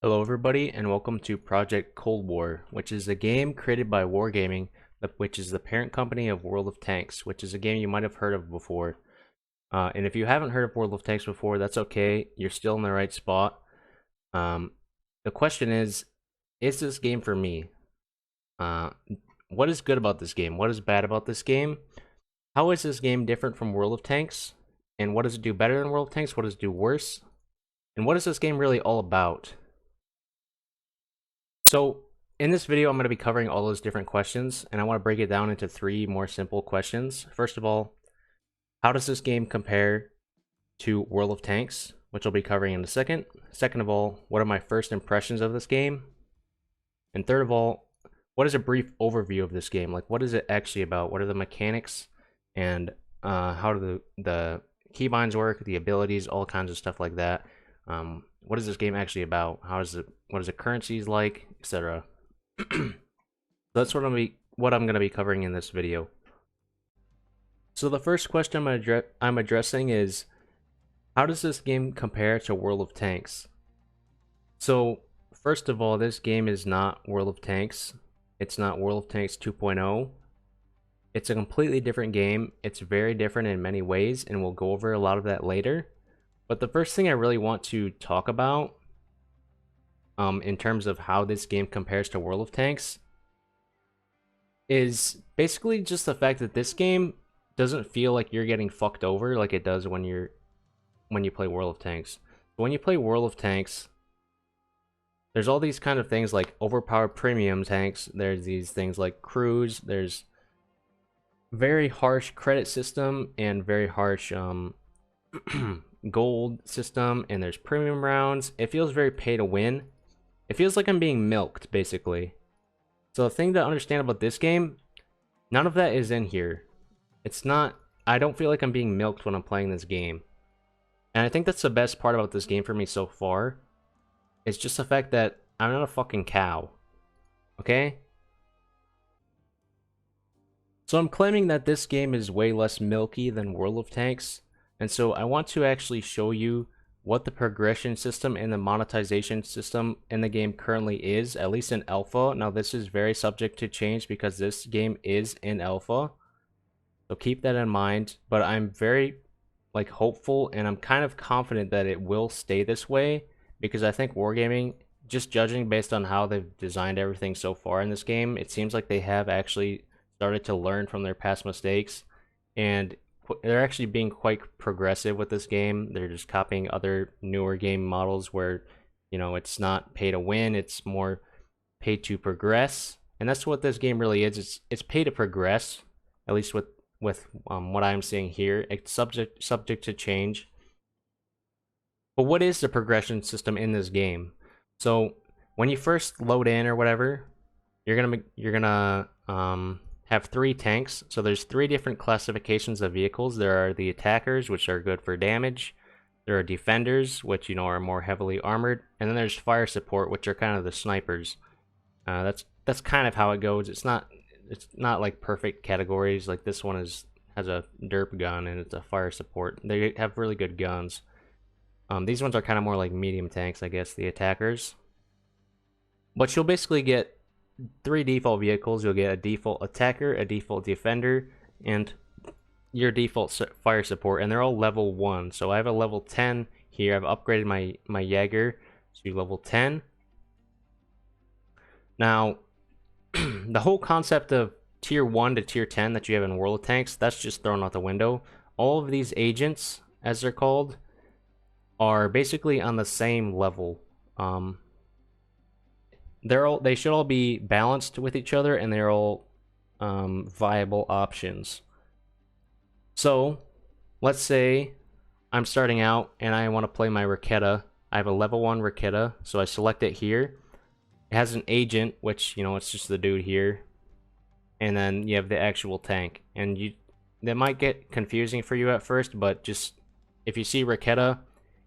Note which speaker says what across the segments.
Speaker 1: Hello everybody and welcome to Project Cold War, which is a game created by Wargaming, which is the parent company of World of Tanks, which is a game you might have heard of before. And if you haven't heard of World of Tanks before, that's okay, you're still in the right spot. The question is this game for me? What is good about this game? What is bad about this game? How is this game different from World of Tanks? And what does it do better than World of Tanks? What does it do worse? And what is this game really all about? So in this video, I'm going to be covering all those different questions, and I want to break it down into three more simple questions. First of all, how does this game compare to World of Tanks, which I'll be covering in a second. Second of all, what are my first impressions of this game? And third of all, what is a brief overview of this game? Like, what is it actually about? What are the mechanics, and how do the keybinds work, the abilities, all kinds of stuff like that. What is this game actually about? What is the currencies like, etc. That's what I'm gonna be covering in this video. So the first question I'm addressing is, how does this game compare to World of Tanks? So first of all, this game is not World of Tanks. It's not World of Tanks 2.0. It's a completely different game. It's very different in many ways, and we'll go over a lot of that later. But the first thing I really want to talk about in terms of how this game compares to World of Tanks is basically just the fact that this game doesn't feel like you're getting fucked over like it does when you play World of Tanks. When you play World of Tanks, there's all these kind of things like overpowered premium tanks. There's these things like crews. There's very harsh credit system and very harsh gold system, and there's premium rounds. It feels very pay to win. It feels like I'm being milked, basically. So the thing to understand about this game, none of that is in here. It's not, I don't feel like I'm being milked when I'm playing this game. And I think that's the best part about this game for me so far. It's just the fact that I'm not a fucking cow. Okay? So I'm claiming that this game is way less milky than World of Tanks. And so I want to actually show you what the progression system and the monetization system in the game currently is, at least in alpha. Now this is very subject to change because this game is in alpha. So keep that in mind, but I'm very hopeful, and I'm kind of confident that it will stay this way, because I think Wargaming, just judging based on how they've designed everything so far in this game, it seems like they have actually started to learn from their past mistakes, and they're actually being quite progressive with this game. They're just copying other newer game models where, you know, it's not pay to win, it's more pay to progress. And that's what this game really is. It's pay to progress, at least with what I'm seeing here. It's subject to change. But what is the progression system in this game? So when you first load in or whatever, you're gonna have 3 tanks. So there's 3 different classifications of vehicles. There are the attackers, which are good for damage. There are defenders, which, you know, are more heavily armored, and then there's fire support, which are kind of the snipers. That's kind of how it goes. It's not like perfect categories. Like this one has a derp gun and it's a fire support. They have really good guns. These ones are kind of more like medium tanks, I guess, the attackers. But you'll basically get 3 default vehicles. You'll get a default attacker, a default defender, and your default fire support, and they're all level 1. So I have a level 10 here. I've upgraded my Jaeger to level 10. Now, the whole concept of tier 1 to tier 10 that you have in World of Tanks, that's just thrown out the window. All of these agents, as they're called, are basically on the same level. They should all be balanced with each other, and they're all viable options. So let's say I'm starting out and I want to play my Raketa. I have a level 1 Raketa, so I select it here. It has an agent, which, you know, it's just the dude here, and then you have the actual tank. And that might get confusing for you at first, but just if you see Raketa,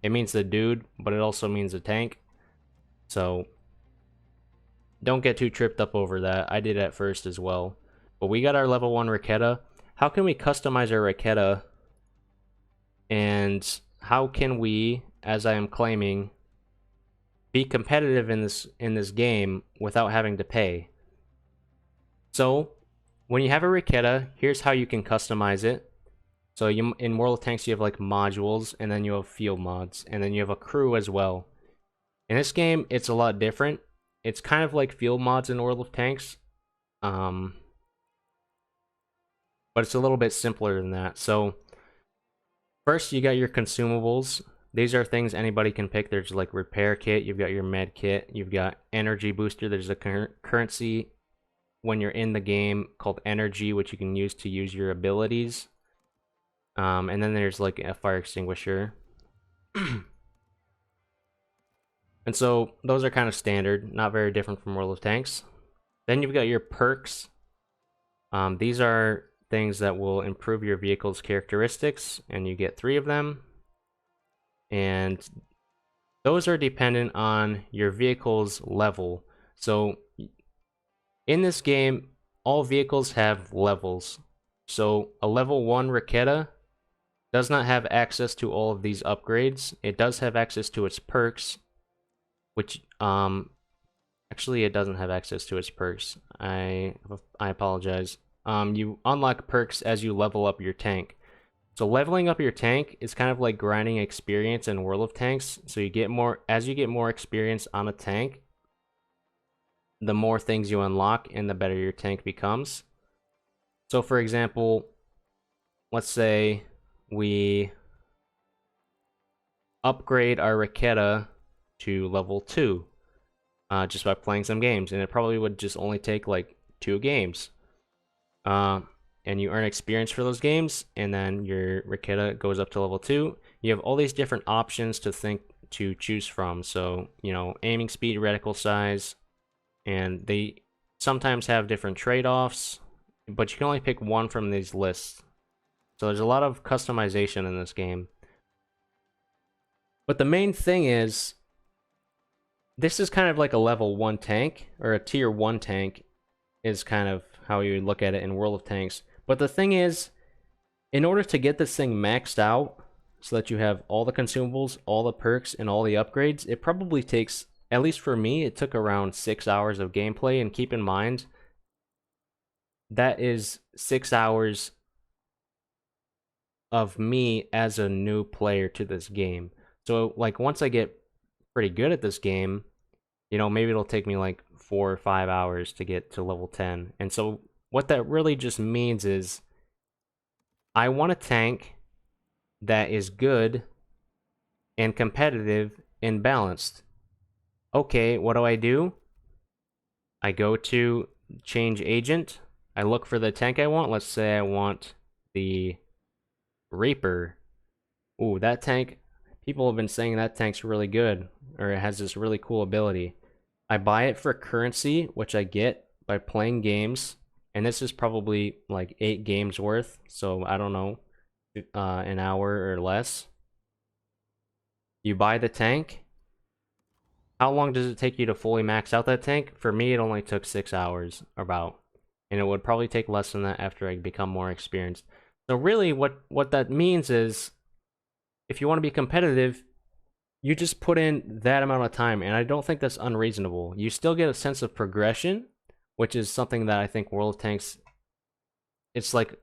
Speaker 1: it means the dude, but it also means the tank. So don't get too tripped up over that. I did at first as well. But we got our level 1 Raketa. How can we customize our Raketa? And how can we, as I am claiming, be competitive in this game without having to pay. So when you have a Raketa, here's how you can customize it. So you in World of Tanks you have like modules, and then you have field mods, and then you have a crew as well. In this game, it's a lot different. It's kind of like field mods in World of Tanks, but it's a little bit simpler than that. So first, you got your consumables. These are things anybody can pick. There's like repair kit, you've got your med kit, you've got energy booster. There's a currency when you're in the game called energy, which you can use to use your abilities. And then there's like a fire extinguisher. And so those are kind of standard, not very different from World of Tanks. Then you've got your perks. These are things that will improve your vehicle's characteristics, and you get 3 of them. And those are dependent on your vehicle's level. So in this game, all vehicles have levels. So a level 1 Raketa does not have access to all of these upgrades. It does have access to its perks, which actually it doesn't have access to its perks. I apologize. You unlock perks as you level up your tank. So leveling up your tank is kind of like grinding experience in World of Tanks. So you get more, as you get more experience on a tank, the more things you unlock and the better your tank becomes. So for example, let's say we upgrade our Raketa to level 2 just by playing some games, and it probably would just only take like 2 games. And you earn experience for those games, and then your Raketa goes up to level 2. You have all these different options to choose from. So, you know, aiming speed, reticle size, and they sometimes have different trade-offs, but you can only pick one from these lists. So there's a lot of customization in this game. But the main thing is, this is kind of like a level 1 tank, or a tier 1 tank, is kind of how you look at it in World of Tanks. But the thing is, in order to get this thing maxed out, so that you have all the consumables, all the perks, and all the upgrades, it probably takes, at least for me, it took around 6 hours of gameplay. And keep in mind, that is 6 hours of me as a new player to this game. So, like, once I get pretty good at this game, you know, maybe it'll take me like 4 or 5 hours to get to level 10. And so what that really just means is I want a tank that is good and competitive and balanced. Okay, what do? I go to change agent. I look for the tank I want. Let's say I want the Reaper. Ooh, that tank, people have been saying that tank's really good, or it has this really cool ability. I buy it for currency, which I get by playing games, and this is probably like 8 games worth, so I don't know, an hour or less. You buy the tank. How long does it take you to fully max out that tank? For me, it only took 6 hours, about, and it would probably take less than that after I become more experienced. So really, what that means is, if you want to be competitive, you just put in that amount of time, and I don't think that's unreasonable. You still get a sense of progression, which is something that I think World of Tanks, it's like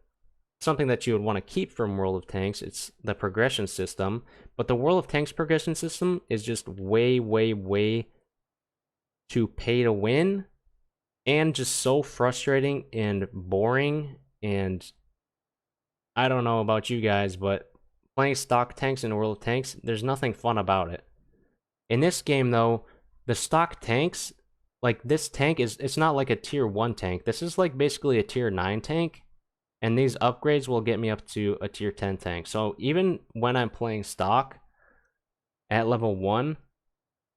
Speaker 1: something that you would want to keep from World of Tanks. It's the progression system, but the World of Tanks progression system is just way, way, way too pay to win, and just so frustrating and boring. And I don't know about you guys, but playing stock tanks in World of Tanks, there's nothing fun about it. In this game, though, the stock tanks, like this tank it's not like a tier 1 tank. This is like basically a tier 9 tank, and these upgrades will get me up to a tier 10 tank. So even when I'm playing stock at level 1,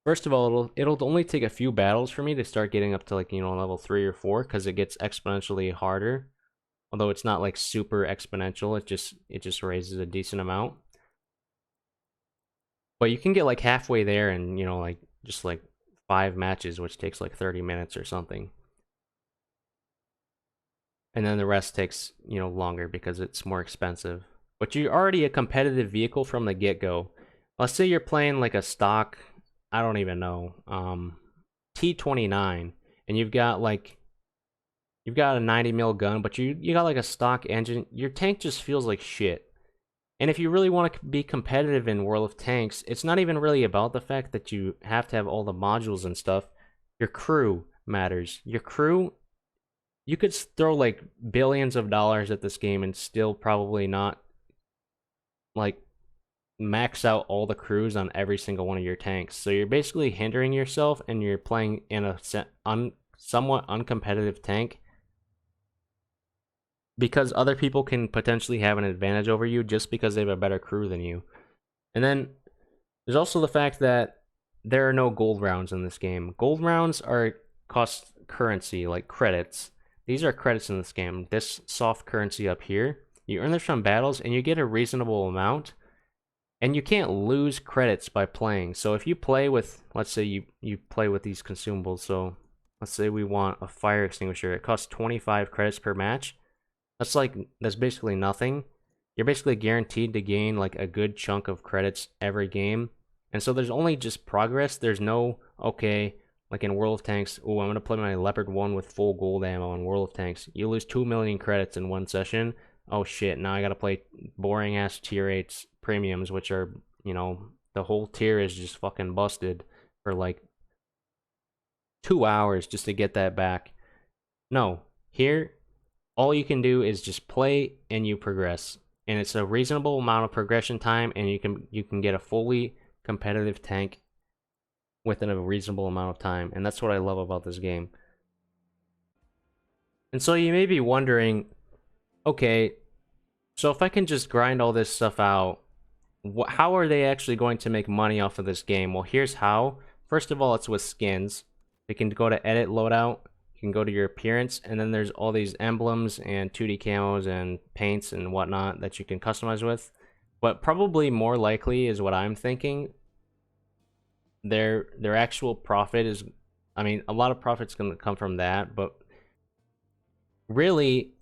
Speaker 1: first of all, it'll only take a few battles for me to start getting up to, like, you know, level 3 or 4, because it gets exponentially harder. Although it's not like super exponential, it just raises a decent amount. But you can get like halfway there in, you know, like just like 5 matches, which takes like 30 minutes or something. And then the rest takes, you know, longer because it's more expensive. But you're already a competitive vehicle from the get-go. Let's say you're playing like a stock I don't even know, T29, and you've got a 90 mil gun, but you got like a stock engine. Your tank just feels like shit. And if you really want to be competitive in World of Tanks, it's not even really about the fact that you have to have all the modules and stuff. Your crew matters. Your crew, you could throw like billions of dollars at this game and still probably not like max out all the crews on every single one of your tanks. So you're basically hindering yourself, and you're playing in a somewhat uncompetitive tank because other people can potentially have an advantage over you just because they have a better crew than you. And then there's also the fact that there are no gold rounds in this game. Gold rounds are cost currency, like credits. These are credits in this game. This soft currency up here, you earn this from battles, and you get a reasonable amount. And you can't lose credits by playing. So if you play with, let's say you play with these consumables. So let's say we want a fire extinguisher. It costs 25 credits per match. That's basically nothing. You're basically guaranteed to gain like a good chunk of credits every game. And so there's only just progress. There's no, okay, like in World of Tanks, oh, I'm going to play my Leopard 1 with full gold ammo in World of Tanks. You lose 2 million credits in one session. Oh shit, now I got to play boring ass tier 8s premiums, which are, the whole tier is just fucking busted for like 2 hours just to get that back. No, here, all you can do is just play and you progress. And it's a reasonable amount of progression time, and you can get a fully competitive tank within a reasonable amount of time. And that's what I love about this game. And so you may be wondering, okay, so if I can just grind all this stuff out, how are they actually going to make money off of this game? Well, here's how. First of all, it's with skins. You can go to edit loadout, you can go to your appearance, and then there's all these emblems and 2D camos and paints and whatnot that you can customize with. But probably more likely is what I'm thinking. Their actual profit is, I mean, a lot of profit's going to come from that, but really,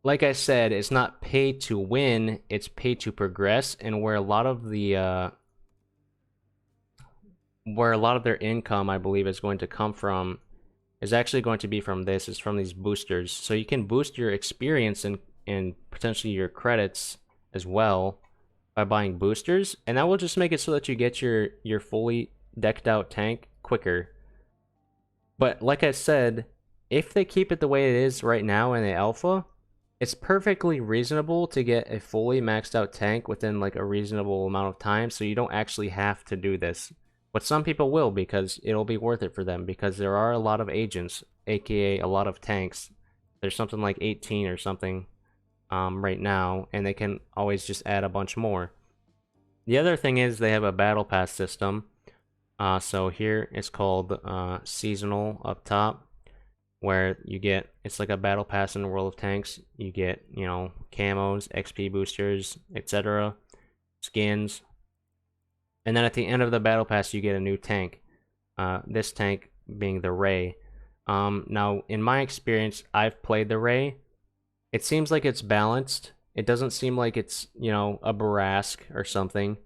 Speaker 1: like I said, it's not pay to win, it's pay to progress. And where a lot of their income, I believe, is going to come from, is actually going to be from this, is from these boosters. So you can boost your experience and potentially your credits as well by buying boosters, and that will just make it so that you get your fully decked out tank quicker. But like I said, if they keep it the way it is right now in the alpha, it's perfectly reasonable to get a fully maxed out tank within like a reasonable amount of time, so you don't actually have to do this. But some people will, because it'll be worth it for them, because there are a lot of agents, aka a lot of tanks. There's something like 18 or something right now, and they can always just add a bunch more. The other thing is they have a battle pass system. So here it's called seasonal up top, where you get, it's like a battle pass in the World of Tanks. You get, camos, XP boosters, etc., skins. And then at the end of the battle pass, you get a new tank. This tank being the Ray. Now, in my experience, I've played the Ray. It seems like it's balanced. It doesn't seem like it's, a Barask or something.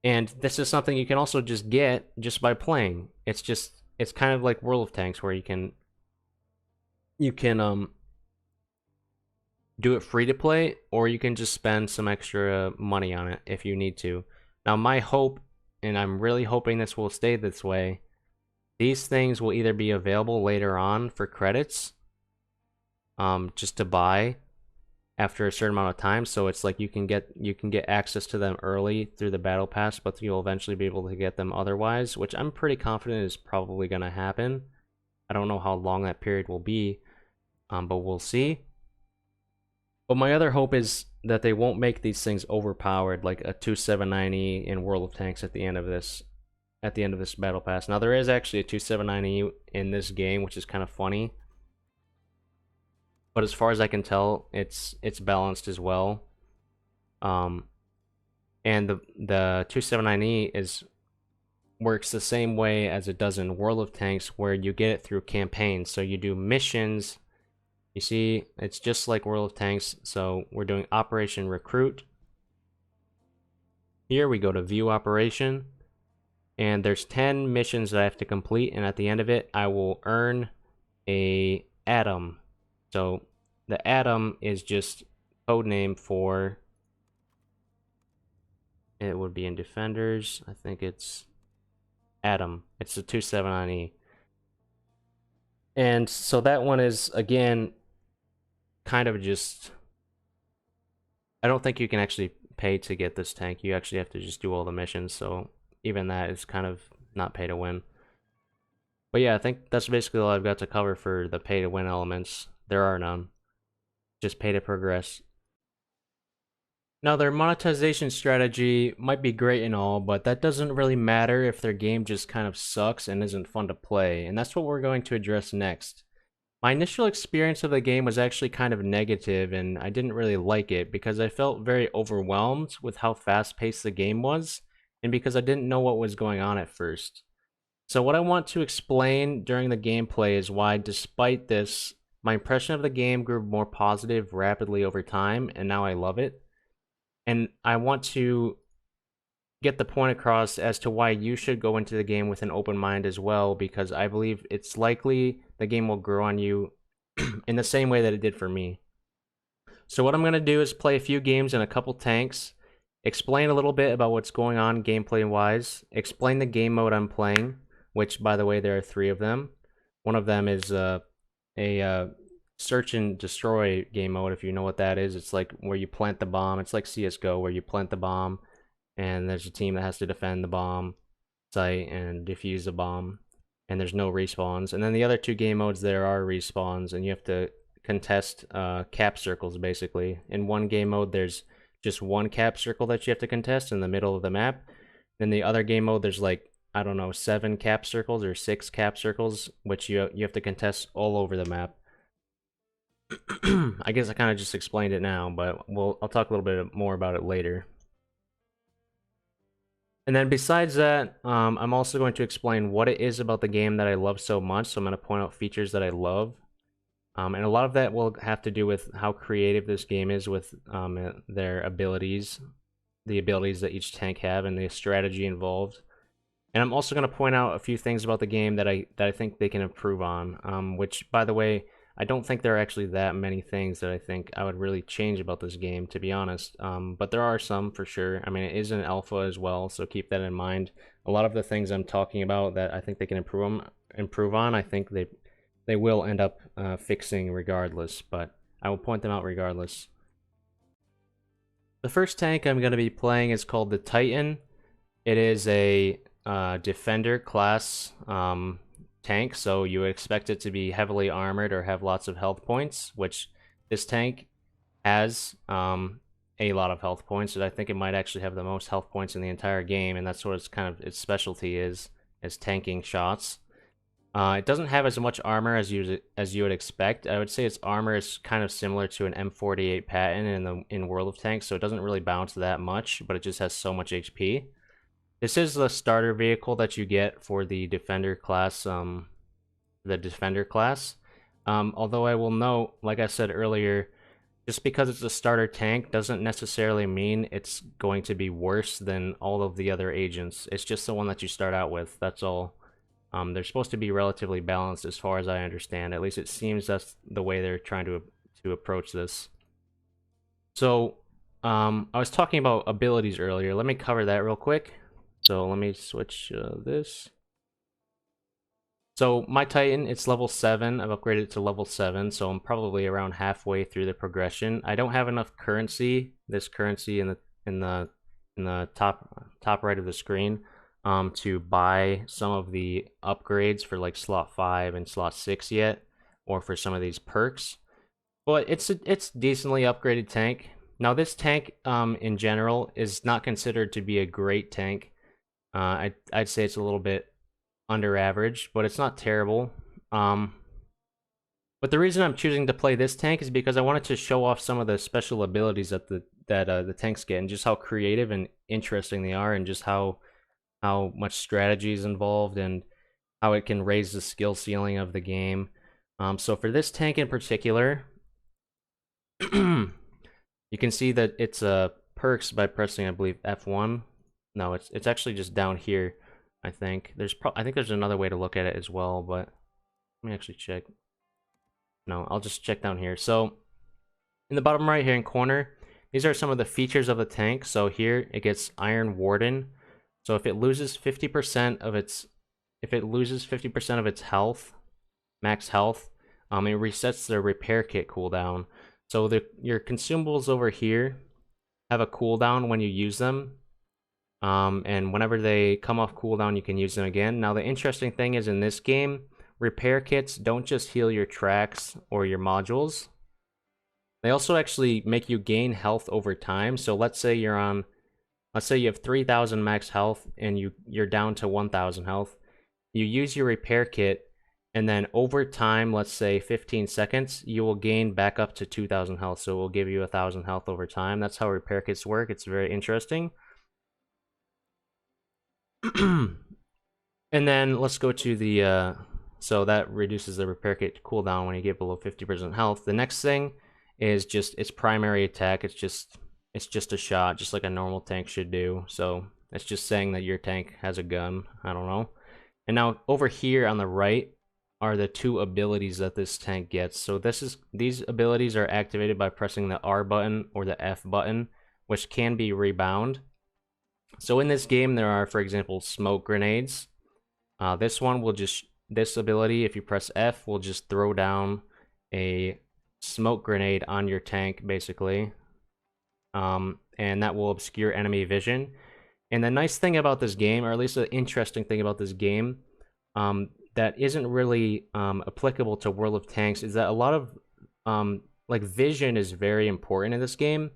Speaker 1: And this is something you can also just get just by playing. It's kind of like World of Tanks, where you can do it free to play, or you can just spend some extra money on it if you need to. Now, my hope, and I'm really hoping this will stay this way, these things will either be available later on for credits, just to buy after a certain amount of time. So it's like you can get access to them early through the battle pass, but you'll eventually be able to get them otherwise, which I'm pretty confident is probably going to happen. I don't know how long that period will be, but we'll see. But my other hope is that they won't make these things overpowered, like a 279E in World of Tanks at the end of this battle pass. Now, there is actually a 279E in this game, which is kind of funny. But as far as I can tell, it's balanced as well. And the 279E works the same way as it does in World of Tanks, where you get it through campaigns. So you do missions. You see, it's just like World of Tanks. So we're doing Operation Recruit. Here we go to view operation, and there's 10 missions that I have to complete, and at the end of it, I will earn a atom. So the atom is just code name for, it would be in Defenders, I think it's atom. It's the 279E. And so that one is, again, kind of just, I don't think you can actually pay to get this tank. You actually have to just do all the missions, so even that is kind of not pay to win. But yeah, I think that's basically all I've got to cover for the pay to win elements. There are none. Just pay to progress. Now, their monetization strategy might be great and all, but that doesn't really matter if their game just kind of sucks and isn't fun to play, and that's what we're going to address next. My initial experience of the game was actually kind of negative, and I didn't really like it because I felt very overwhelmed with how fast-paced the game was, and because I didn't know what was going on at first. So what I want to explain during the gameplay is why, despite this, my impression of the game grew more positive rapidly over time, and now I love it. And I want to get the point across as to why you should go into the game with an open mind as well, because I believe it's likely the game will grow on you in the same way that it did for me. So what I'm going to do is play a few games in a couple tanks, explain a little bit about what's going on gameplay-wise, explain the game mode I'm playing, which, by the way, there are 3 of them. One of them is a search and destroy game mode, if you know what that is. It's like where you plant the bomb. It's like CSGO, where you plant the bomb, and there's a team that has to defend the bomb site and defuse the bomb, and there's no respawns. And then the other 2 game modes, there are respawns, and you have to contest cap circles, basically. In one game mode, there's just one cap circle that you have to contest in the middle of the map. In the other game mode, there's like, I don't know, 7 cap circles or 6 cap circles, which you have to contest all over the map. I guess I kind of just explained it now, but I'll talk a little bit more about it later. And then besides that, I'm also going to explain what it is about the game that I love so much. So I'm going to point out features that I love. And a lot of that will have to do with how creative this game is with their abilities, the abilities that each tank have, and the strategy involved. And I'm also going to point out a few things about the game that I think they can improve on, which, by the way, I don't think there are actually that many things that I think I would really change about this game, to be honest. But there are some for sure. I mean, it is an alpha as well, so keep that in mind. A lot of the things I'm talking about that I think they can improve on, I think they will end up fixing regardless, but I will point them out regardless. The first tank I'm going to be playing is called the Titan. It is a defender class tank, so you expect it to be heavily armored or have lots of health points, which this tank has a lot of health points, and I think it might actually have the most health points in the entire game, and that's what its kind of its specialty is tanking shots. It doesn't have as much armor as you would expect. I would say its armor is kind of similar to an M48 Patton in World of Tanks, so it doesn't really bounce that much, but it just has so much HP. This is the starter vehicle that you get for the Defender class, although I will note, like I said earlier, just because it's a starter tank doesn't necessarily mean it's going to be worse than all of the other agents. It's just the one that you start out with, that's all. They're supposed to be relatively balanced as far as I understand. At least it seems that's the way they're trying to approach this. So, I was talking about abilities earlier. Let me cover that real quick. So let me switch this. So my Titan, it's level 7. I've upgraded it to level 7, so I'm probably around halfway through the progression. I don't have enough currency, this currency in the top right of the screen, to buy some of the upgrades for like slot 5 and slot 6 yet, or for some of these perks. But it's decently upgraded tank. Now this tank in general is not considered to be a great tank. I'd say it's a little bit under average, but it's not terrible. But the reason I'm choosing to play this tank is because I wanted to show off some of the special abilities that the tanks get, and just how creative and interesting they are, and just how much strategy is involved, and how it can raise the skill ceiling of the game. So for this tank in particular, you can see that it's perks by pressing, I believe, F1. No, it's actually just down here. I think I think there's another way to look at it as well, but let me actually check. No, I'll just check down here. So in the bottom right hand corner, these are some of the features of the tank. So here it gets Iron Warden. So if it loses 50% of its health, max health, it resets the repair kit cooldown. So your consumables over here have a cooldown when you use them. And whenever they come off cooldown, you can use them again. Now, the interesting thing is in this game, repair kits don't just heal your tracks or your modules. They also actually make you gain health over time. So let's say you have 3,000 max health and you're down to 1,000 health. You use your repair kit, and then over time, let's say 15 seconds, you will gain back up to 2,000 health. So it will give you 1,000 health over time. That's how repair kits work. It's very interesting. And then let's go to the so that reduces the repair kit cooldown when you get below 50% health. The next thing is just its primary attack. It's just a shot, just like a normal tank should do. So it's just saying that your tank has a gun. I don't know. And now over here on the right are the two abilities that this tank gets. So these abilities are activated by pressing the R button or the F button, which can be rebound. So in this game, there are, for example, smoke grenades. This ability, if you press F, will just throw down a smoke grenade on your tank, basically. And that will obscure enemy vision. And the nice thing about this game, or at least the interesting thing about this game, that isn't really applicable to World of Tanks, is that a lot of like vision is very important in this game.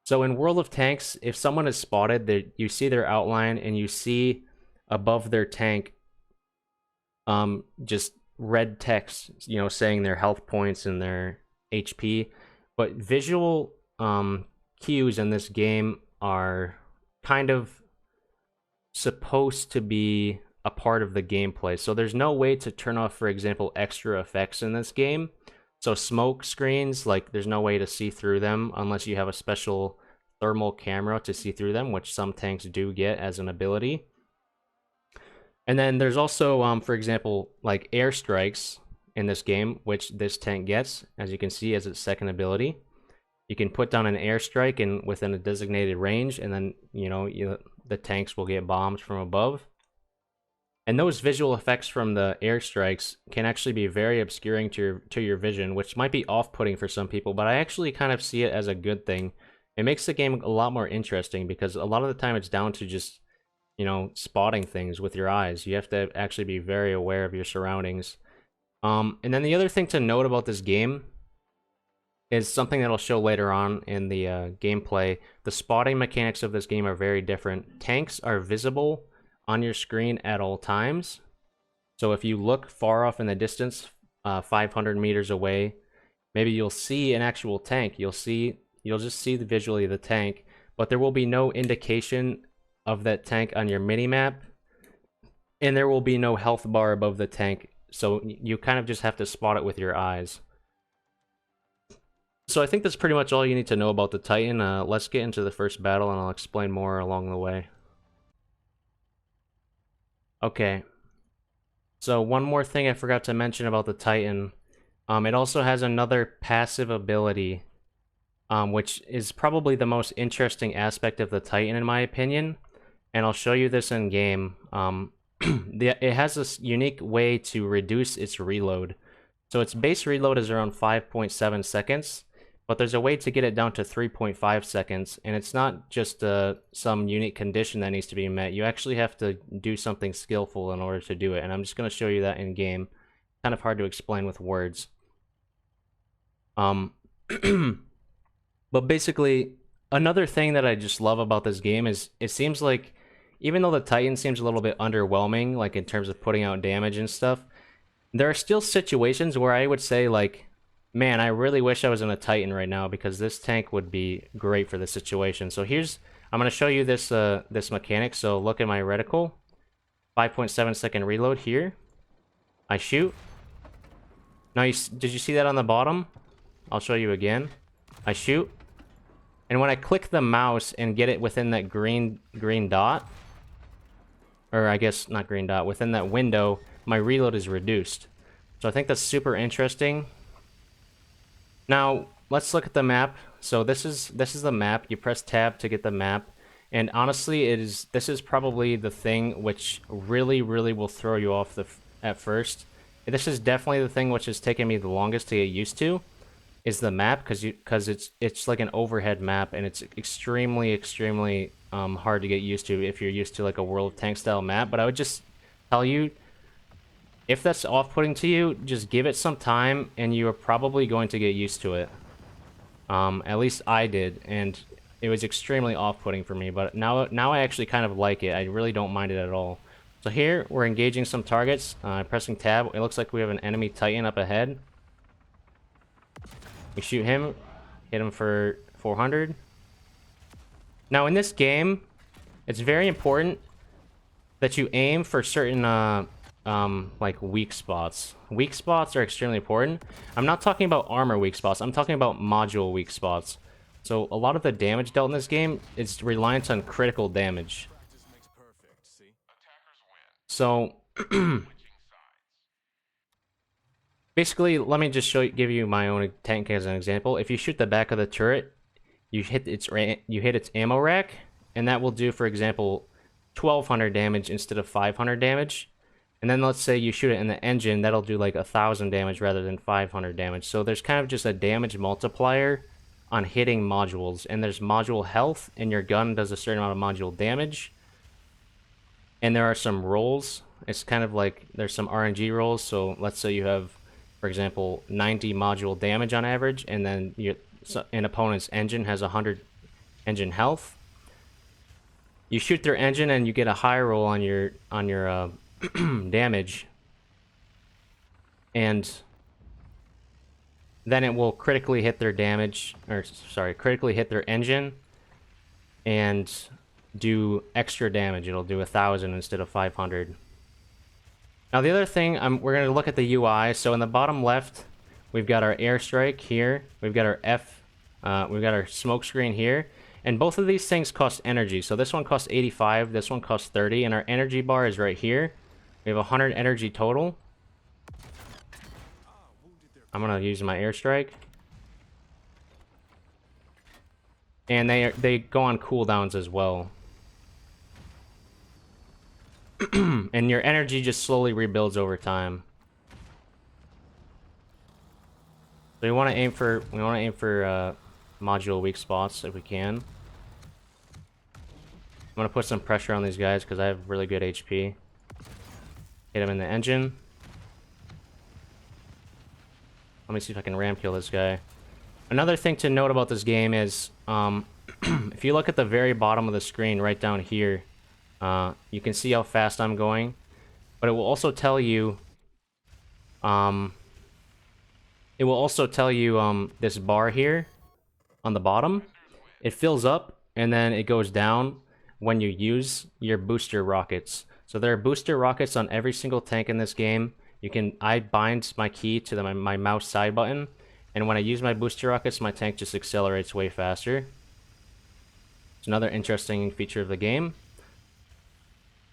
Speaker 1: So in World of Tanks, if someone is spotted, you see their outline and you see above their tank just red text, saying their health points and their HP. But visual cues in this game are kind of supposed to be a part of the gameplay. So there's no way to turn off, for example, extra effects in this game. So smoke screens, like there's no way to see through them unless you have a special thermal camera to see through them, which some tanks do get as an ability. And then there's also, for example, like airstrikes in this game, which this tank gets, as you can see, as its second ability. You can put down an airstrike within a designated range, and then the tanks will get bombed from above. And those visual effects from the airstrikes can actually be very obscuring to your vision, which might be off-putting for some people, but I actually kind of see it as a good thing. It makes the game a lot more interesting because a lot of the time it's down to just, spotting things with your eyes. You have to actually be very aware of your surroundings. And then the other thing to note about this game is something that I'll show later on in the gameplay. The spotting mechanics of this game are very different. Tanks are visible on your screen at all times. So if you look far off in the distance, 500 meters away, maybe you'll see an actual tank. You'll just see visually the tank, but there will be no indication of that tank on your minimap, and there will be no health bar above the tank. So you kind of just have to spot it with your eyes. So I think that's pretty much all you need to know about the Titan. Let's get into the first battle, and I'll explain more along the way. Okay. So one more thing I forgot to mention about the Titan. It also has another passive ability, which is probably the most interesting aspect of the Titan in my opinion. And I'll show you this in game. It has this unique way to reduce its reload. So its base reload is around 5.7 seconds, but there's a way to get it down to 3.5 seconds, and it's not just some unique condition that needs to be met. You actually have to do something skillful in order to do it, and I'm just going to show you that in game. Kind of hard to explain with words. But basically, another thing that I just love about this game is it seems like, even though the Titan seems a little bit underwhelming, like in terms of putting out damage and stuff, there are still situations where I would say, like, man, I really wish I was in a Titan right now because this tank would be great for this situation. So I'm going to show you this this mechanic. So look at my reticle, 5.7 second reload here. I shoot. Now, did you see that on the bottom? I'll show you again. I shoot. And when I click the mouse and get it within that green dot, or I guess not green dot, within that window, my reload is reduced. So I think that's super interesting. Now, let's look at the map. So this is the map. You press tab to get the map. And honestly, this is probably the thing which really will throw you off at first. This is definitely the thing which has taken me the longest to get used to, is the map, because it's like an overhead map, and it's extremely hard to get used to if you're used to like a World of Tanks style map. But I would just tell you, if that's off-putting to you, just give it some time and you are probably going to get used to it. At least I did, and it was extremely off-putting for me, but now I actually kind of like it. I really don't mind it at all. So here, we're engaging some targets, pressing tab. It looks like we have an enemy Titan up ahead. We shoot him, hit him for 400. Now in this game, it's very important that you aim for certain like weak spots. Weak spots are extremely important. I'm not talking about armor weak spots. I'm talking about module weak spots. So a lot of the damage dealt in this game is reliant on critical damage. So basically, let me just give you my own tank as an example. If you shoot the back of the turret, you hit its ammo rack, and that will do, for example, 1200 damage instead of 500 damage. And then let's say you shoot it in the engine, that'll do like 1000 damage rather than 500 damage. So there's kind of just a damage multiplier on hitting modules, and there's module health, and your gun does a certain amount of module damage. And there are some rolls. It's kind of like there's some RNG rolls. So let's say you have, for example, 90 module damage on average, and then an opponent's engine has 100 engine health. You shoot their engine and you get a high roll on your damage, and then it will critically hit their damage, or sorry, critically hit their engine and do extra damage. It'll do 1000 instead of 500. Now the other thing, we're going to look at the UI. So in the bottom left, we've got our airstrike here. We've got our we've got our smoke screen here. And both of these things cost energy. So this one costs 85, this one costs 30, and our energy bar is right here. We have 100 energy total. I'm going to use my airstrike. And they go on cooldowns as well. And your energy just slowly rebuilds over time. So we want to aim for module weak spots if we can. I'm gonna put some pressure on these guys because I have really good HP. Hit him in the engine. Let me see if I can ram kill this guy. Another thing to note about this game is, if you look at the very bottom of the screen right down here, you can see how fast I'm going, but it will also tell you, this bar here on the bottom. It fills up and then it goes down when you use your booster rockets. So there are booster rockets on every single tank in this game. I bind my key to my mouse side button, and when I use my booster rockets, my tank just accelerates way faster. It's another interesting feature of the game.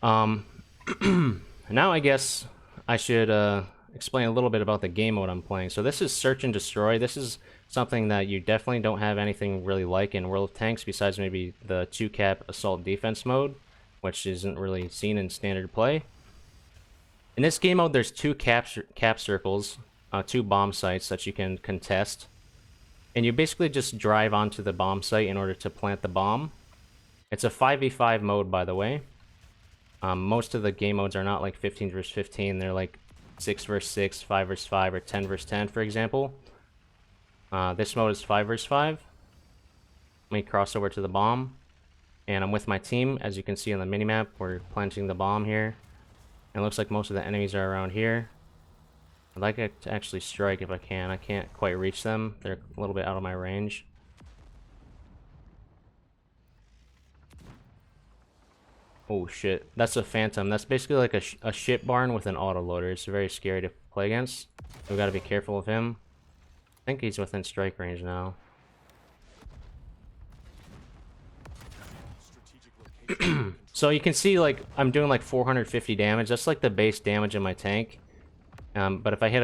Speaker 1: Now I guess I should explain a little bit about the game mode I'm playing. So this is Search and Destroy. This is something that you definitely don't have anything really like in World of Tanks, besides maybe the 2-cap Assault Defense mode, which isn't really seen in standard play. In this game mode, there's 2 cap circles, 2 bomb sites that you can contest. And you basically just drive onto the bomb site in order to plant the bomb. It's a 5v5 mode, by the way. Most of the game modes are not like 15 versus 15. They're like 6 versus 6, 5 versus 5, or 10 versus 10, for example. This mode is 5 versus 5. Let me cross over to the bomb. And I'm with my team. As you can see on the minimap, we're planting the bomb here. And it looks like most of the enemies are around here. I'd like it to actually strike if I can. I can't quite reach them. They're a little bit out of my range. Oh shit, that's a Phantom. That's basically like a ship barn with an autoloader. It's very scary to play against. We gotta be careful of him. I think he's within strike range now. So you can see, like, I'm doing like 450 damage. That's like the base damage in my tank. But if I hit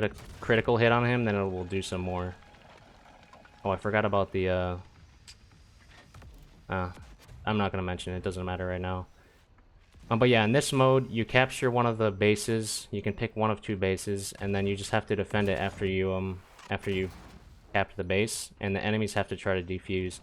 Speaker 1: a critical hit on him, then it will do some more. Oh, I forgot about the I'm not gonna mention it. It doesn't matter right now. But yeah, in this mode, you capture one of the bases. You can pick one of two bases, and then you just have to defend it after you capture the base, and the enemies have to try to defuse.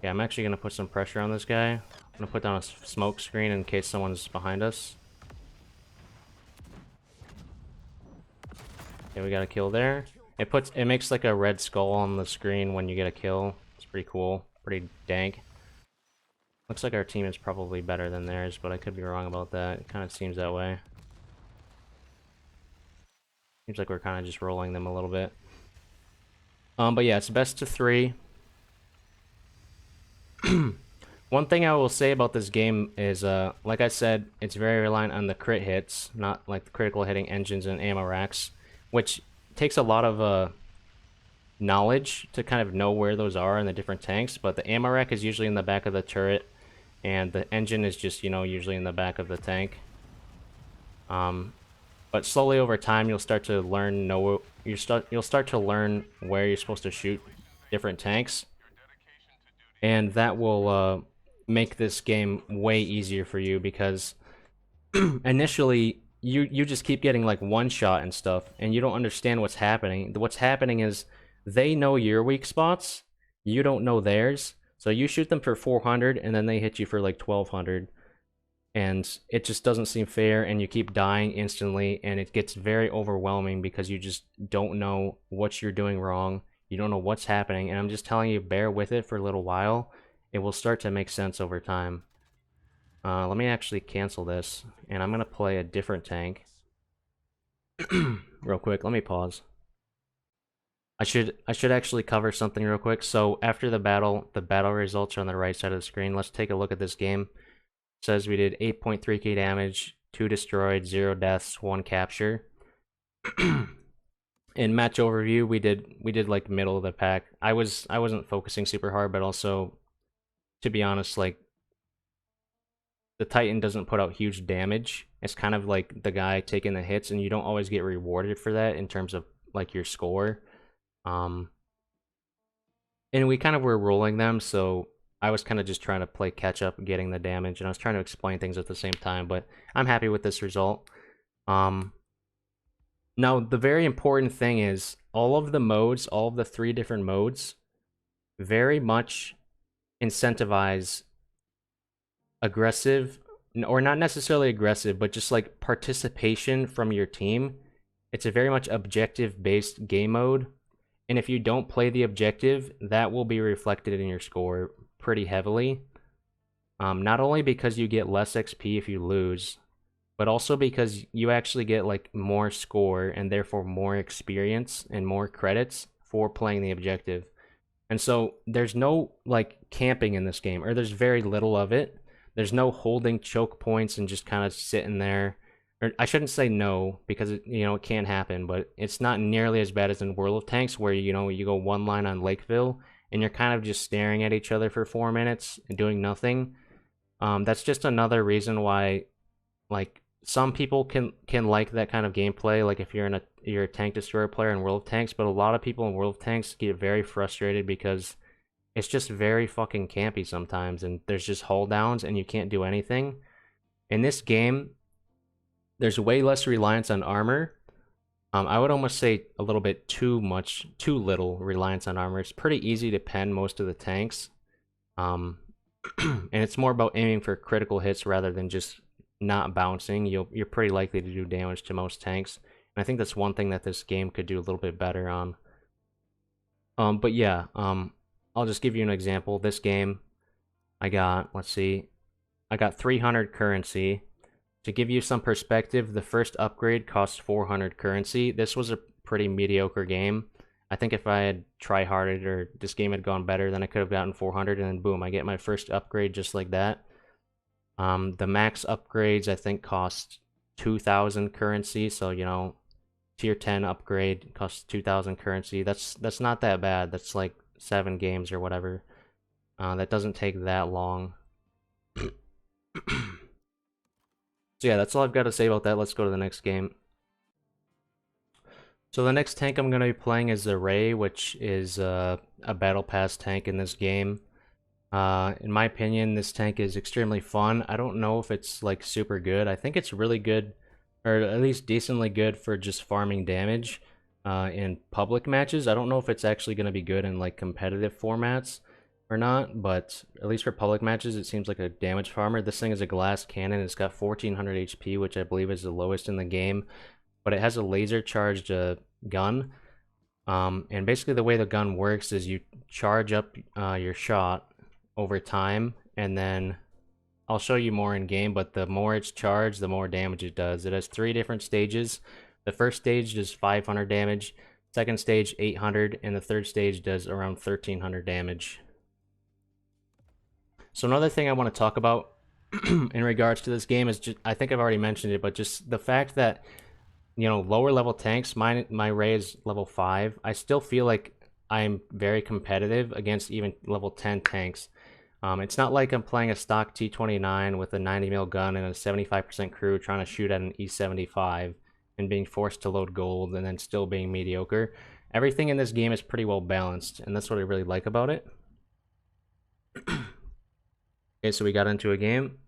Speaker 1: Yeah, I'm actually gonna put some pressure on this guy. I'm gonna put down a smoke screen in case someone's behind us. Okay, we got a kill there. It makes like a red skull on the screen when you get a kill. It's pretty cool, pretty dank. Looks like our team is probably better than theirs, but I could be wrong about that. It kind of seems that way. Seems like we're kind of just rolling them a little bit. But yeah, it's best of 3. One thing I will say about this game is, like I said, it's very reliant on the crit hits, not like the critical hitting engines and ammo racks, which takes a lot of knowledge to kind of know where those are in the different tanks. But the ammo rack is usually in the back of the turret, and the engine is just, you know, usually in the back of the tank. But slowly over time, you'll start to learn you'll start to learn where you're supposed to shoot different tanks, and that will make this game way easier for you, because initially you just keep getting like one shot and stuff, and you don't understand what's happening. What's happening is they know your weak spots, you don't know theirs, so you shoot them for 400 and then they hit you for like 1200, and it just doesn't seem fair, and you keep dying instantly, and it gets very overwhelming because you just don't know what you're doing wrong. You don't know what's happening, and I'm just telling you, bear with it for a little while. It will start to make sense over time. Let me actually cancel this, and I'm gonna play a different tank. Real quick, let me pause. I should actually cover something real quick. So after the battle results are on the right side of the screen. Let's take a look at this game. It says we did 8.3k damage, 2 destroyed, 0 deaths, 1 capture. In match overview, we did like middle of the pack. I wasn't focusing super hard, but also, to be honest, like, the Titan doesn't put out huge damage. It's kind of like the guy taking the hits, and you don't always get rewarded for that in terms of like your score. And we kind of were rolling them, so I was kind of just trying to play catch up, getting the damage, and I was trying to explain things at the same time, but I'm happy with this result. Now, the very important thing is all of the modes, all of the 3 different modes, very much incentivize aggressive, or not necessarily aggressive, but just like participation from your team. It's a very much objective-based game mode, and if you don't play the objective, that will be reflected in your score pretty heavily. Not only because you get less XP if you lose, but also because you actually get like more score and therefore more experience and more credits for playing the objective. And so there's no like camping in this game, or there's very little of it. There's no holding choke points and just kind of sitting there. Or I shouldn't say no, because it can happen, but it's not nearly as bad as in World of Tanks, where you go one line on Lakeville and you're kind of just staring at each other for 4 minutes and doing nothing. That's just another reason why, like, some people can like that kind of gameplay, like if you're a tank destroyer player in World of Tanks, but a lot of people in World of Tanks get very frustrated because it's just very fucking campy sometimes, and there's just hull downs and you can't do anything. In this game, there's way less reliance on armor. I would almost say a little bit too little reliance on armor. It's pretty easy to pen most of the tanks. And it's more about aiming for critical hits rather than just not bouncing. You're pretty likely to do damage to most tanks. And I think that's one thing that this game could do a little bit better on. But yeah, I'll just give you an example. This game, I got 300 currency. To give you some perspective, the first upgrade cost 400 currency. This was a pretty mediocre game. I think if I had tried harder, or this game had gone better, then I could have gotten 400, and then boom, I get my first upgrade just like that. The max upgrades, I think, cost 2,000 currency, so, tier 10 upgrade, costs 2,000 currency. That's not that bad. That's like 7 games or whatever. That doesn't take that long. So yeah, that's all I've got to say about that. Let's go to the next game. So the next tank I'm going to be playing is the Ray, which is a battle pass tank in this game. In my opinion, this tank is extremely fun. I don't know if it's like super good. I think it's really good, or at least decently good for just farming damage in public matches. I don't know if it's actually going to be good in like competitive formats or not, but at least for public matches, it seems like a damage farmer. This thing is a glass cannon. It's got 1400 HP, which I believe is the lowest in the game, but it has a laser charged gun. And basically the way the gun works is you charge up your shot over time, and then I'll show you more in game, but the more it's charged, the more damage it does. It has 3 different stages. The first stage does 500 damage, second stage 800, and the third stage does around 1300 damage. So another thing I want to talk about in regards to this game is just, I think I've already mentioned it, but just the fact that, you know, lower level tanks, my Ray is level 5, I still feel like I'm very competitive against even level 10 tanks. It's not like I'm playing a stock T29 with a 90mm gun and a 75% crew trying to shoot at an E75 and being forced to load gold and then still being mediocre. Everything in this game is pretty well balanced, and that's what I really like about it. Okay, so we got into a game.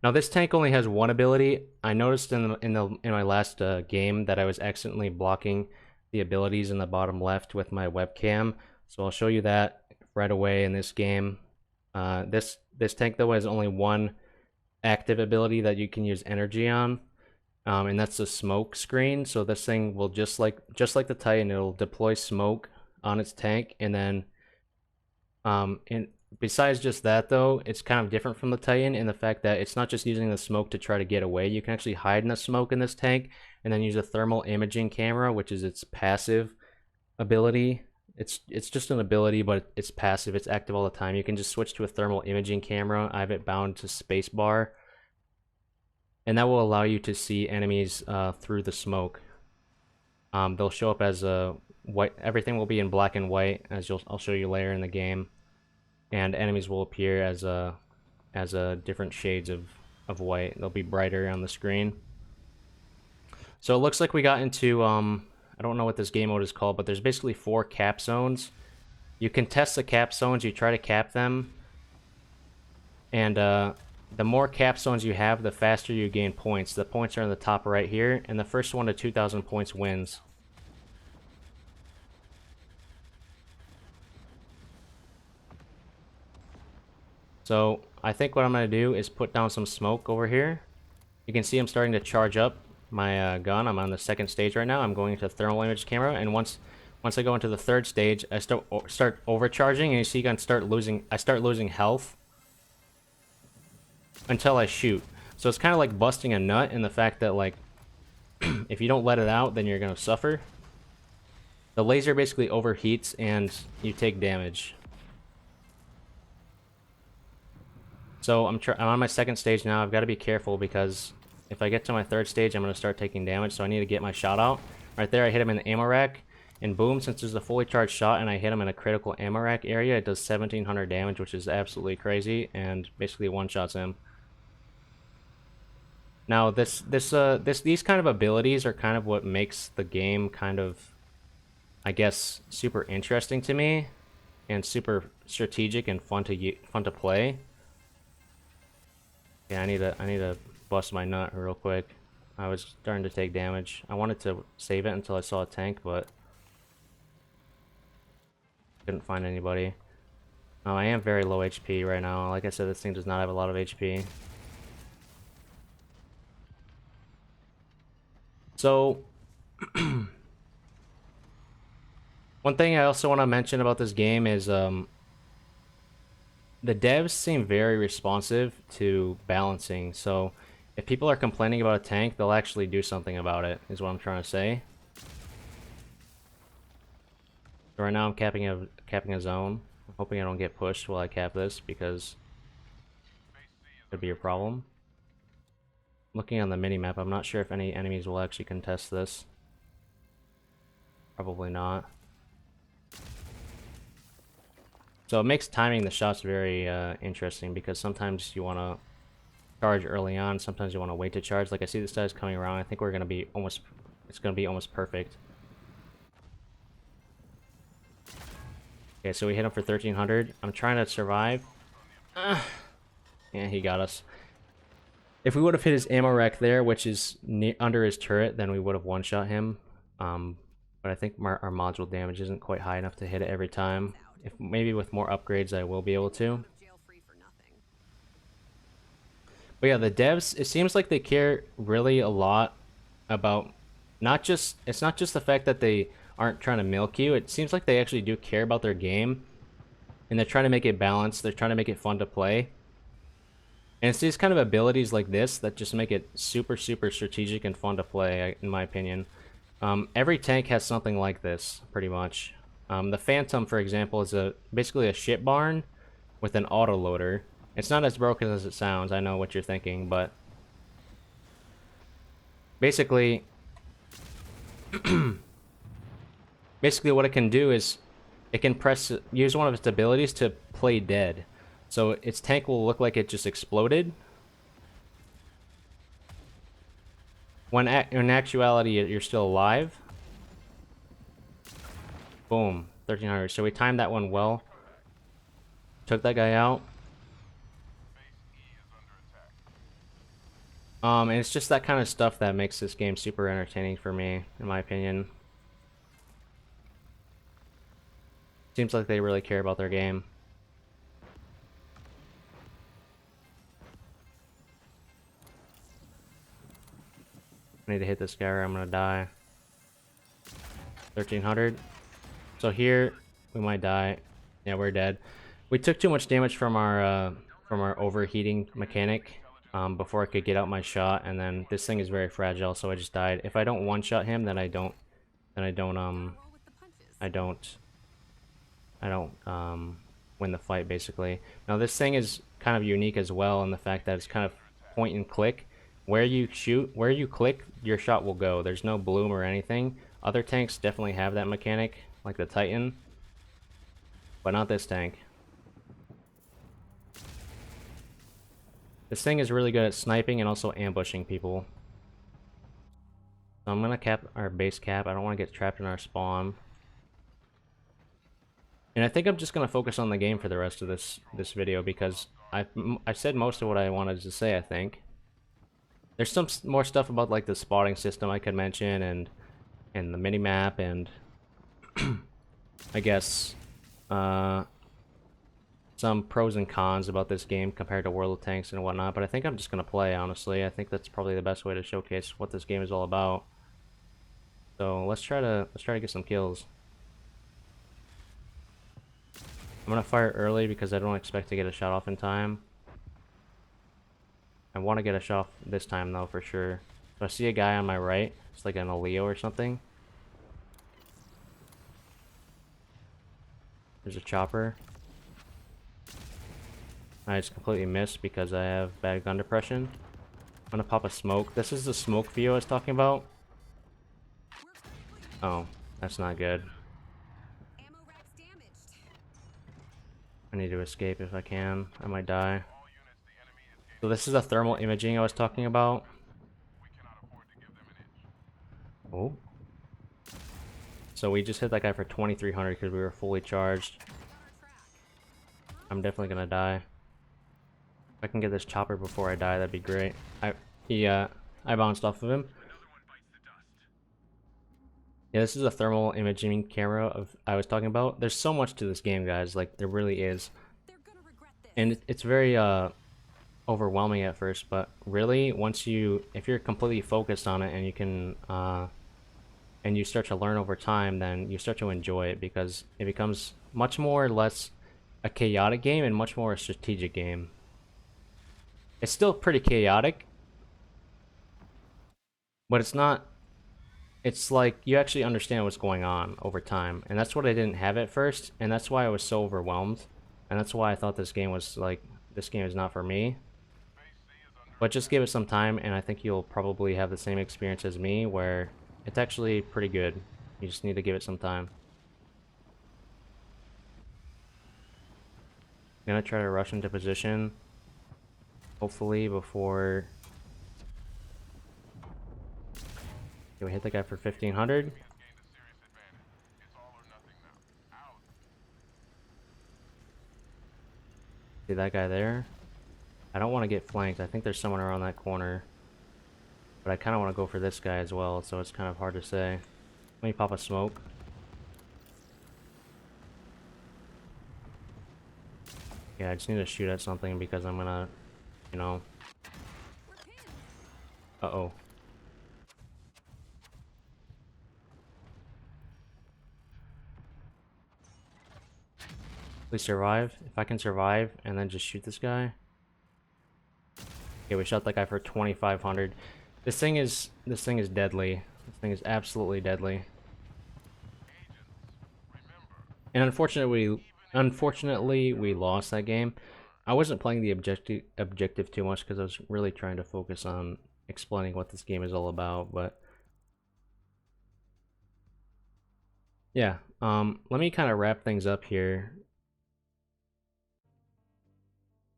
Speaker 1: Now this tank only has one ability. I noticed in my last game that I was accidentally blocking the abilities in the bottom left with my webcam, so I'll show you that right away in this game. This tank though has only one active ability that you can use energy on, and that's the smoke screen. So this thing will just like the Titan, it'll deploy smoke on its tank, and then and besides just that though, it's kind of different from the Titan in the fact that it's not just using the smoke to try to get away. You can actually hide in the smoke in this tank and then use a thermal imaging camera, which is its passive ability. It's just an ability, but it's passive. It's active all the time. You can just switch to a thermal imaging camera. I have it bound to spacebar, and that will allow you to see enemies through the smoke. They'll show up as a white. Everything will be in black and white, as I'll show you later in the game, and enemies will appear as different shades of white. They'll be brighter on the screen. So it looks like we got into I don't know what this game mode is called, but there's basically 4 cap zones. You can test the cap zones, you try to cap them, and the more cap zones you have, the faster you gain points. The points are in the top right here, and the first one to 2,000 points wins. So I think what I'm going to do is put down some smoke over here. You can see I'm starting to charge up my gun. I'm on the second stage right now. I'm going into thermal image camera, and once I go into the third stage, I start overcharging, and you see I start losing health until I shoot. So it's kind of like busting a nut in the fact that, like, if you don't let it out, then you're gonna suffer. The laser basically overheats and you take damage. So I'm on my second stage now. I've got to be careful because if I get to my third stage, I'm going to start taking damage, so I need to get my shot out. Right there, I hit him in the ammo rack, and boom, since there's a fully charged shot and I hit him in a critical ammo rack area, it does 1700 damage, which is absolutely crazy, and basically one-shots him. Now, these kind of abilities are kind of what makes the game kind of, I guess, super interesting to me, and super strategic and fun to play. Yeah, I need to bust my nut real quick. I was starting to take damage. I wanted to save it until I saw a tank, but couldn't find anybody. Oh, I am very low HP right now. Like I said, this thing does not have a lot of HP. So, one thing I also want to mention about this game is the devs seem very responsive to balancing. So if people are complaining about a tank, they'll actually do something about it, is what I'm trying to say. So right now I'm capping a zone. I'm hoping I don't get pushed while I cap this, because it could be a problem. looking on the mini-map, I'm not sure if any enemies will actually contest this. Probably not. So it makes timing the shots very interesting, because sometimes you want to charge early on, sometimes you want to wait to charge. Like I see this guy's coming around, I think we're going to be almost, it's going to be almost perfect. Okay, so we hit him for 1300. I'm trying to survive. Yeah, he got us. If we would have hit his ammo rack there, which is under his turret, then we would have one-shot him. But I think our module damage isn't quite high enough to hit it every time. If maybe with more upgrades, I will be able to. But yeah, the devs, it seems like they care really a lot about it's not just the fact that they aren't trying to milk you. It seems like they actually do care about their game, and they're trying to make it balanced. They're trying to make it fun to play. And it's these kind of abilities like this that just make it super, super strategic and fun to play, in my opinion. Every tank has something like this, pretty much. The Phantom, for example, is basically a ship barn with an autoloader. It's not as broken as it sounds, I know what you're thinking, but basically, what it can do is it can use one of its abilities to play dead. So its tank will look like it just exploded, when in actuality you're still alive. Boom, 1300. So we timed that one well. Took that guy out. And it's just that kind of stuff that makes this game super entertaining for me, in my opinion. Seems like they really care about their game. I need to hit this guy or I'm gonna die. 1300. So here we might die. Yeah, we're dead. We took too much damage from our overheating mechanic before I could get out my shot, and then this thing is very fragile, so I just died. If I don't one-shot him, then I don't win the fight, basically. Now this thing is kind of unique as well in the fact that it's kind of point and click. Where you shoot, where you click, your shot will go. There's no bloom or anything. Other tanks definitely have that mechanic, like the Titan, but not this tank. This thing is really good at sniping and also ambushing people. So I'm gonna cap our base cap. I don't want to get trapped in our spawn. And I think I'm just gonna focus on the game for the rest of this video, because I said most of what I wanted to say, I think. There's some more stuff about like the spotting system I could mention, and the mini map, and I guess some pros and cons about this game compared to World of Tanks and whatnot. But I think I'm just gonna play, honestly. I think that's probably the best way to showcase what this game is all about. So let's try to get some kills. I'm gonna fire early because I don't expect to get a shot off in time. I want to get a shot off this time though, for sure. So I see a guy on my right. It's like an Leo or something. There's a chopper. I just completely missed because I have bad gun depression. I'm gonna pop a smoke. This is the smoke view I was talking about. Oh, that's not good. I need to escape if I can. I might die. So this is the thermal imaging I was talking about. Oh. So we just hit that guy for 2300 because we were fully charged. I'm definitely gonna die. If I can get this chopper before I die, that'd be great. I bounced off of him. Yeah, this is a thermal imaging camera I was talking about. There's so much to this game, guys. Like, there really is. And it's very overwhelming at first, but really, if you're completely focused on it and you can and you start to learn over time, then you start to enjoy it, because it becomes much more or less a chaotic game and much more a strategic game. It's still pretty chaotic, but it's not. It's like you actually understand what's going on over time, and that's what I didn't have at first, and that's why I was so overwhelmed, and that's why I thought this game was like, this game is not for me. But just give it some time, and I think you'll probably have the same experience as me, where it's actually pretty good. You just need to give it some time. I'm gonna try to rush into position, hopefully before... Okay, we hit the guy for 1500. See that guy there? I don't want to get flanked. I think there's someone around that corner. But I kind of want to go for this guy as well, so it's kind of hard to say. Let me pop a smoke. Yeah, I just need to shoot at something because I'm gonna, you know... Uh-oh. Please survive. If I can survive and then just shoot this guy. Okay, we shot that guy for 2500. This thing is deadly. This thing is absolutely deadly. And unfortunately we lost that game. I wasn't playing the objective too much because I was really trying to focus on explaining what this game is all about, but yeah, let me kind of wrap things up here.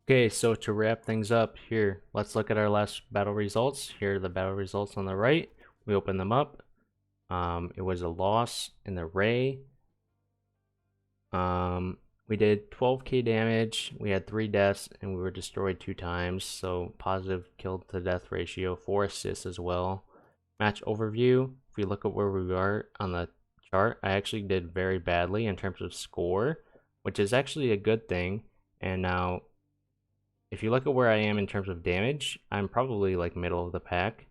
Speaker 1: Okay, so to wrap things up here, let's look at our last battle results. Here are the battle results on the right. We open them up. It was a loss in the Ray. We did 12k damage, we had 3 deaths, and we were destroyed 2 times, so positive kill to death ratio, 4 assists as well. Match overview, if you look at where we are on the chart, I actually did very badly in terms of score, which is actually a good thing. And now, if you look at where I am in terms of damage, I'm probably like middle of the pack.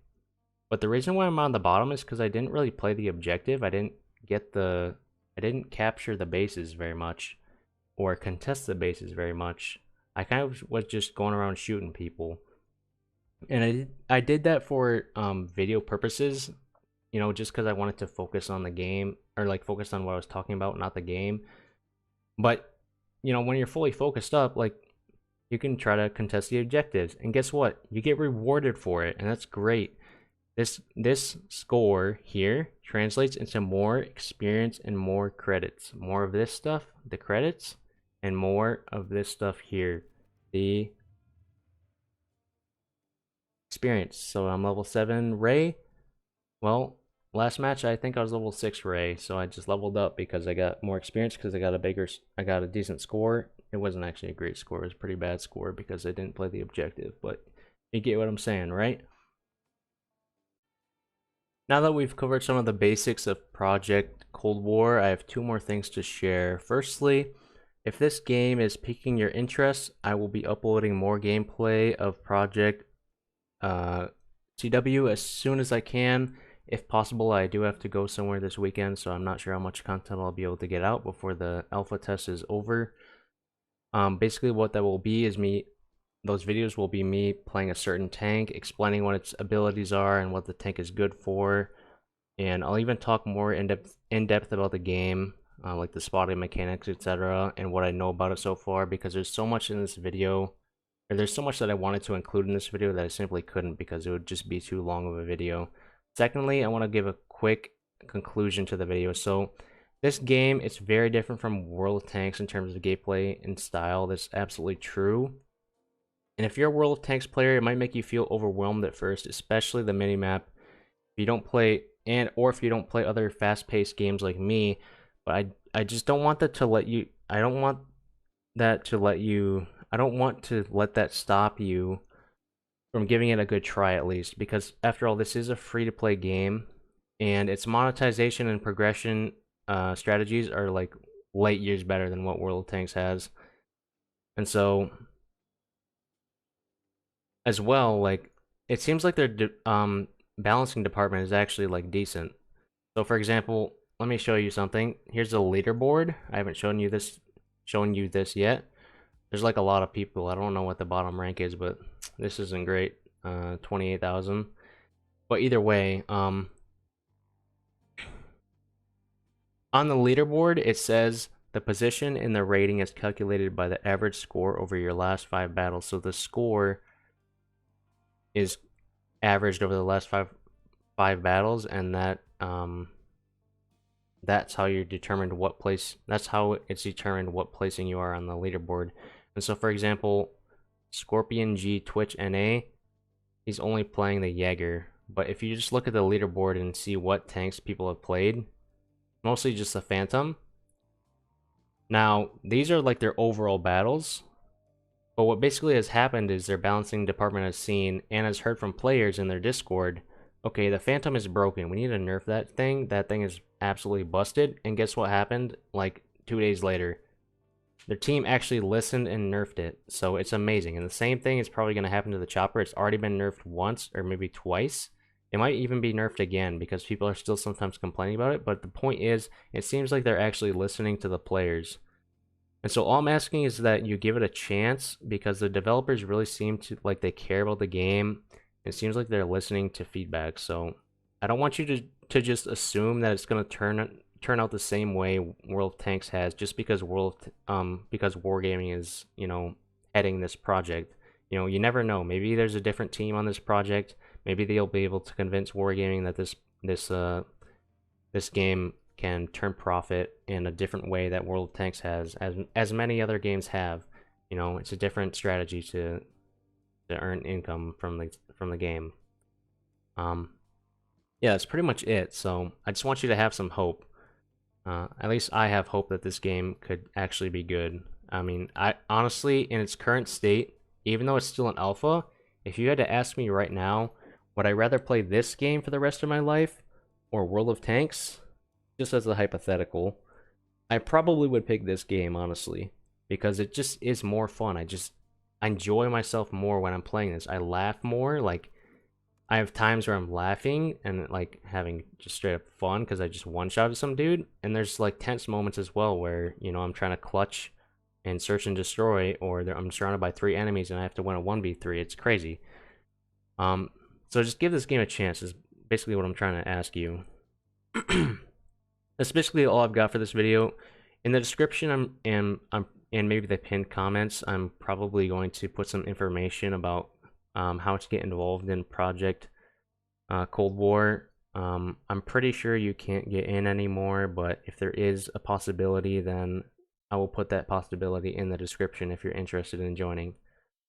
Speaker 1: But the reason why I'm on the bottom is because I didn't really play the objective. I didn't capture the bases very much or contest the bases very much. I kind of was just going around shooting people. And I did that for video purposes, you know, just because I wanted to focus on the game, or like focus on what I was talking about, not the game. But, you know, when you're fully focused up, like, you can try to contest the objectives. And guess what? You get rewarded for it, and that's great. This score here translates into more experience and more credits. More of this stuff, the credits, and more of this stuff here, the experience. So I'm level 7 Ray. Well, last match I think I was level 6 Ray, so I just leveled up because I got more experience because I got a decent score. It wasn't actually a great score, it was a pretty bad score because I didn't play the objective, but you get what I'm saying, right? Now that we've covered some of the basics of Project Cold War, I have 2 more things to share. Firstly, if this game is piquing your interest, I will be uploading more gameplay of Project CW as soon as I can. If possible, I do have to go somewhere this weekend, so I'm not sure how much content I'll be able to get out before the alpha test is over. Basically what that will be is those videos will be me playing a certain tank, explaining what its abilities are and what the tank is good for, and I'll even talk more in depth about the game, like the spotting mechanics, etc., and what I know about it so far, because there's so much in this video, or there's so much that I wanted to include in this video that I simply couldn't because it would just be too long of a video. Secondly, I want to give a quick conclusion to the video. So this game is very different from World of Tanks in terms of gameplay and style. That's absolutely true. And if you're a World of Tanks player, it might make you feel overwhelmed at first, especially the minimap. If you don't play, or if you don't play other fast-paced games like me, but I just don't want that to let you, I don't want to let that stop you from giving it a good try at least, because after all, this is a free-to-play game, and its monetization and progression strategies are like light years better than what World of Tanks has. And so, as well, like, it seems like their balancing department is actually like decent. So for example, let me show you something. Here's the leaderboard. I haven't shown you this yet. There's like a lot of people. I don't know what the bottom rank is, but this isn't great. 28,000. But either way, on the leaderboard it says the position in the rating is calculated by the average score over your last 5 battles. So the score is averaged over the last five battles, and that's how you're determined what place. That's how it's determined what placing you are on the leaderboard. And so, for example, Scorpion G Twitch NA, he's only playing the Jaeger. But if you just look at the leaderboard and see what tanks people have played, mostly just the Phantom. Now, these are like their overall battles. But what basically has happened is their balancing department has seen and has heard from players in their Discord, okay, the Phantom is broken. We need to nerf that thing. That thing is absolutely busted. And guess what happened? Like 2 days later, their team actually listened and nerfed it. So it's amazing. And the same thing is probably going to happen to the Chopper. It's already been nerfed once or maybe twice. It might even be nerfed again because people are still sometimes complaining about it. But the point is, it seems like they're actually listening to the players. And so all I'm asking is that you give it a chance because the developers really seem to like they care about the game. It seems like they're listening to feedback. So I don't want you to just assume that it's gonna turn out the same way World of Tanks has just because because Wargaming is, you know, heading this project. You know, you never know. Maybe there's a different team on this project. Maybe they'll be able to convince Wargaming that this game can turn profit in a different way that World of Tanks has, as many other games have. You know, it's a different strategy to earn income from the game. Yeah, that's pretty much it. So I just want you to have some hope. At least I have hope that this game could actually be good. I mean, I honestly, in its current state, even though it's still an alpha, if you had to ask me right now, would I rather play this game for the rest of my life or World of Tanks? Just as a hypothetical, I probably would pick this game, honestly, because it just is more fun. I enjoy myself more when I'm playing this. I laugh more. Like, I have times where I'm laughing and like having just straight up fun because I just one-shotted some dude. And there's like tense moments as well where, you know, I'm trying to clutch and search and destroy, or I'm surrounded by 3 enemies and I have to win a 1v3. It's crazy. So just give this game a chance is basically what I'm trying to ask you. That's basically all I've got for this video. In the description and maybe the pinned comments, I'm probably going to put some information about how to get involved in Project Cold War. I'm pretty sure you can't get in anymore, but if there is a possibility, then I will put that possibility in the description if you're interested in joining.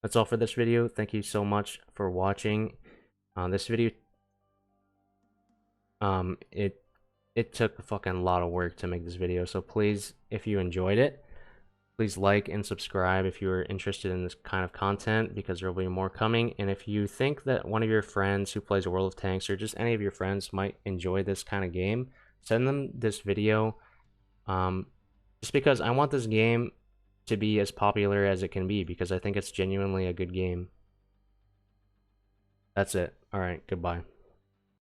Speaker 1: That's all for this video. Thank you so much for watching. This video, it took a fucking lot of work to make this video, so please, if you enjoyed it, please like and subscribe if you're interested in this kind of content, because there will be more coming. And if you think that one of your friends who plays World of Tanks, or just any of your friends, might enjoy this kind of game, send them this video, just because I want this game to be as popular as it can be, because I think it's genuinely a good game. That's it. Alright, goodbye.